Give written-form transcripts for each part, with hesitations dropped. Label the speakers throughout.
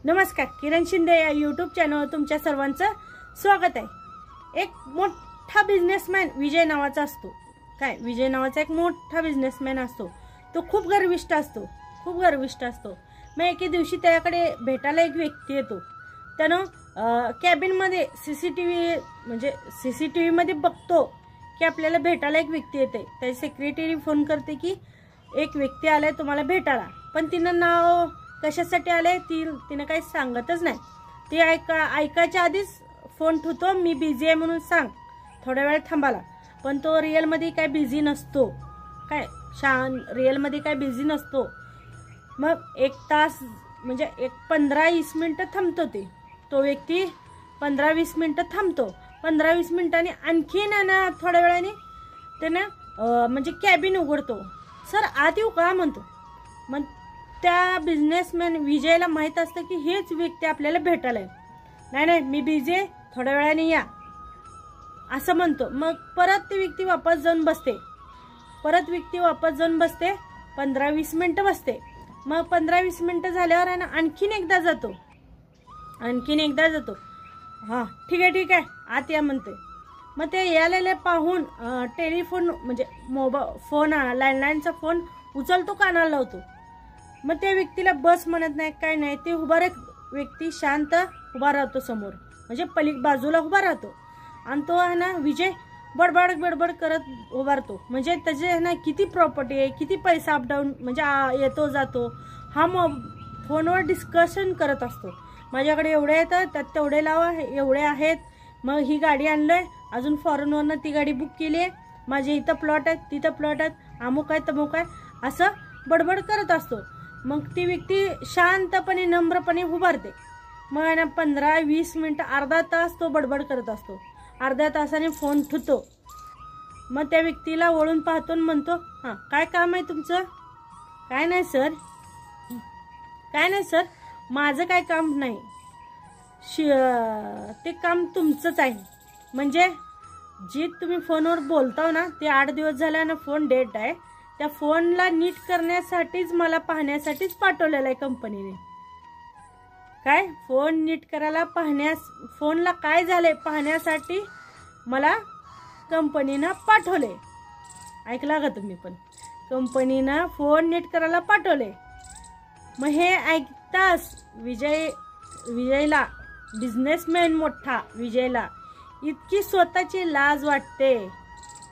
Speaker 1: नमस्कार, किरण शिंदे या यूट्यूब चॅनलवर तुमच्या सर्वांचं स्वागत आहे। एक मोठा बिझनेसमॅन विजय नावाचा असतो। विजय नावाचा एक मोठा बिझनेसमॅन असतो। तो खूप गर्विष्ठ असतो। मग एके दिवशी त्याकडे भेटायला एक व्यक्ती येतो। त्यानं कॅबिन मध्ये सीसीटीव्ही मध्ये बघतो की आपल्याला भेटायला एक व्यक्ती येते। त्याची सेक्रेटरी फोन करते की एक व्यक्ती आलाय तुम्हाला भेटायला, पण तिनं नाव कशासाठी आले तिने काही सांगतच नाही। ती ऐकायच्या आधीच फोन ठेवतो, मी बिझी आहे म्हणून सांग, थोड्या वेळ थांबाला। पण तो रिअल मध्ये काय बिझी नसतो, रिअल मध्ये काय बिझी नसतो। मग एक तास म्हणजे 15-20 मिनिटं थांबतो तो व्यक्ती 15-20 मिनिटं थांबतो। 15-20 मिनिटांनी आणखीन ना थोड्या वेळाने त्यानं म्हणजे कॅबिन उघडतो। सर आत येऊ का म्हणतो। मग त्या बिझनेसमॅन विजयला माहित असतं की हेच व्यक्ती आपल्याला भेटायला आहे। नाही मी बिझी आहे, थोड्या वेळाने या असं म्हणतो। मग परत ती व्यक्ती वापस जाऊन बसते। 15-20 मिनिटं बसते। मग 15-20 मिनिटं झाल्यावर आहे ना आणखीन एकदा जातो। हा ठीक आहे आत या म्हणते। मग ते यायला पाहून टेलिफोन म्हणजे फोन लँडलाईनचा फोन उचलतो, कानाला लावतो। मग त्या व्यक्तीला बस म्हणत नाही, काय नाही। ते व्यक्ती शांत उभा राहतो समोर, म्हणजे बाजूला उभा राहतो। आणि तो आहे ना विजय बडबड करत उभारतो। म्हणजे त्याचे आहे ना किती प्रॉपर्टी आहे, किती पैसा अपडाऊन म्हणजे येतो जातो, हा फोनवर डिस्कशन करत असतो। माझ्याकडे एवढे येतात, त्यात तेवढे लावा, एवढे आहेत। मग ही गाडी आणलंय, अजून फॉरेनवरनं ती गाडी बुक केली आहे, माझे इथं प्लॉट आहेत, तिथं प्लॉट आहेत, अमुक आहे तमुक आहे, असं बडबड करत असतो। मग ती व्यक्ती शांतपणे नम्रपणे उभारते। मग ना 15-20 मिनिटं अर्धा तास तो बडबड करत असतो। अर्ध्या तासाने फोन ठेवतो। मग त्या व्यक्तीला वळून पाहतो आणि म्हणतो, हां काय काम आहे तुमचं। काय नाही सर माझं काय काम नाही, ते काम तुमचंच आहे। म्हणजे जे तुम्ही फोनवर बोलताव ना ते 8 दिवस झाले ना फोन डेट आहे, त्या फोनला नीट करण्यासाठीच मला पाहण्यासाठीच पाठवलेलं आहे कंपनीने। फोन नीट करायला फोनला काय झालंय पाहण्यासाठी मला कंपनीनं पाठवले। ऐकला का तुम्ही पण, कंपनीनं फोन नीट करायला पाठवले। मग हे ऐकताच विजयला बिझनेसमॅन मोठा विजयला इतकी स्वतःची लाज वाटते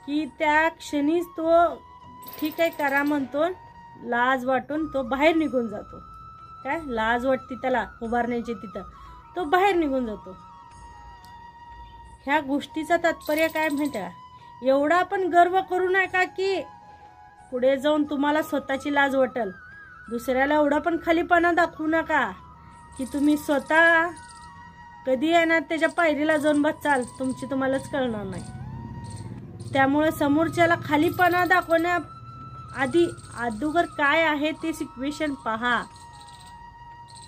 Speaker 1: की त्या क्षणीच तो ठीक आहे करा म्हणतो। लाज वाटून तो बाहेर निघून जातो। लाज वाटते त्याला उभारण्याची, तिथं तो बाहेर निघून जातो। ह्या गोष्टीचा तात्पर्य काय माहिती आहे? एवढा आपण गर्व करू नका की पुढे जाऊन तुम्हाला स्वतःची लाज वाटेल। दुसऱ्याला एवढा पण खालीपणा दाखवू नका की तुम्ही स्वतः कधी येणार त्याच्या पायरीला जाऊन बसाल, तुम्हालाच कळणार नाही। त्यामुळे समोरच्याला खालीपणा दाखवण्या अगोदर काय आहे ते सिच्युएशन पहा।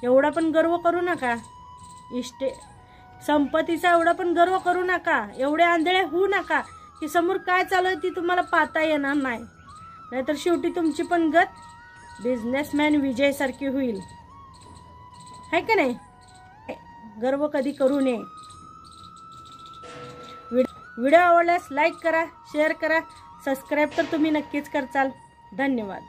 Speaker 1: एवढा पण गर्व करू नका, संपत्तीचा एवढा पण गर्व करू नका, एवढे आंधळे होऊ नका की समोर काय चालू आहे ती तुम्हाला पाहता येणार नाही। नाहीतर शेवटी तुमची पण गत बिझनेसमॅन विजय सारखी होईल, है का नाही। गर्व कधी करू नये। व्हिडिओ आवडल्यास लाईक करा, शेअर करा, सबस्क्राईब तर तुम्ही नक्कीच करचाल। धन्यवाद।